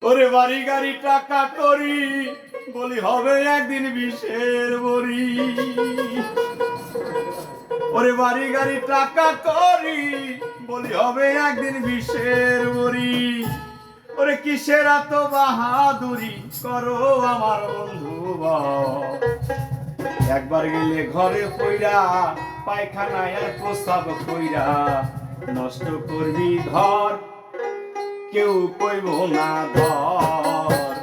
ওরে বাড়ি গাড়ি টাকা করি বলি হবে একদিন বিষের বড়ি। ওরে বাড়ি গাড়ি টাকা করি বলি হবে একদিন বিষের বড়ি। ওরে কিসের এত বাহাদুরি করো আমার বন্ধু, একবার গেলে ঘরে পইরা পায়খানায় আর প্রস্তাব কইরা নষ্ট করবি ঘর, কেউ কইব না ধর,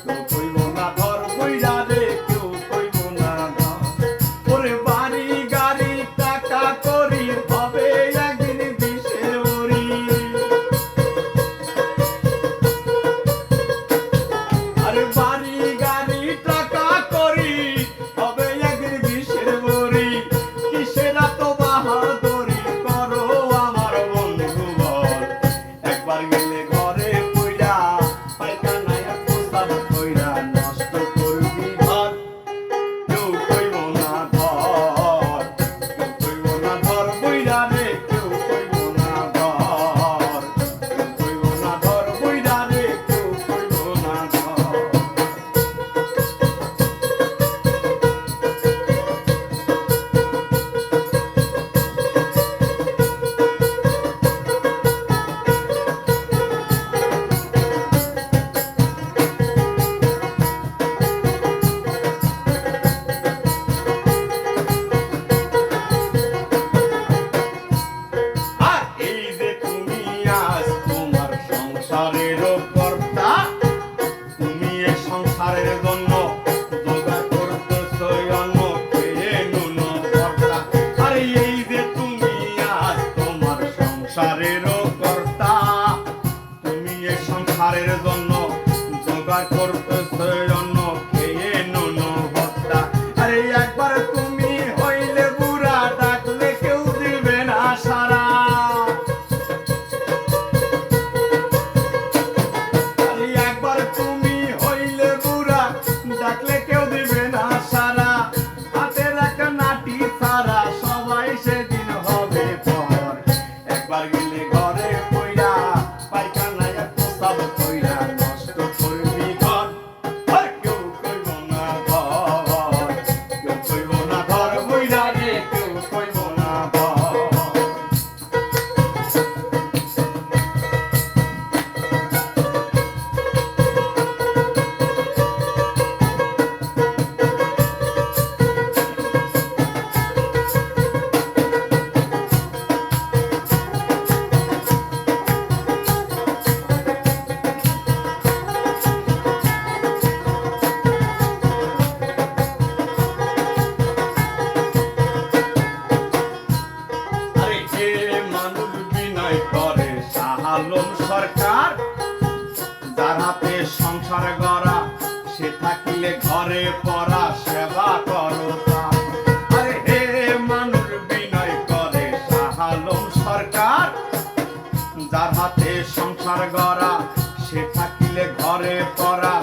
কেউ কইব না ধর বইরা রে, কেউ কইব না ধর। ওরে বাড়ি গাড়ি টাকা করি হবে একদিন বিষের বড়ি। আরে বাড়ি গাড়ি টাকা করি হবে একদিন বিষের বড়ি। কিসের এত বাহাদুরি করো আমার বন্ধু বল, একবার গেলে ঘরে পইরা পায়খানায় প্রস্তাব কইরা নষ্ট করবি ঘর, কেউ কইব না ধর, কেউ কইব না ধর বইরা রে, কেউ কইব না ধর, কেউ কইব না ধর বইরা রে, কেউ কইব না ধর। আর এই যে তুমি আজ তোমার সংসারের কর্তা, তুমি এই সংসারের জন্য জোগাড় করতেছ অন্ন খেয়ে নুন ভর্তা। আর এই যে তুমি আজ তোমার সংসারের কর্তা, তুমি এই সংসারের জন্য জোগাড় করতেছ অন্ন খেয়ে নুন ভর্তা। আরে একবার তুমি হইলে বুড়া ডাকলে কেউ দিবে না সারা। আরে একবার তুমি হইলে বুড়া ডাকলে কেউ দিবে না সারা। হাতের একটা নাটি সারা সবাই সেদিন হবে পর, একবার গেলে ঘরে পইরা পায়খানায় প্রস্তাব কইরা নষ্ট করবি ঘর, আর কেউ কইব না ধর, কেউ কইব না ধর বইরা রে, কেউ কইব না ধর। আরে কে মানুষ বিনয় করে শাহ আলম সরকার, যার হাতে সংসার গড়া সে থাকিলে ঘরে পড়া সেবা করো তার। আরে হে মানুষ বিনয় করে শাহ আলম সরকার, যার হাতে সংসার গড়া সে থাকিলে ঘরে পড়া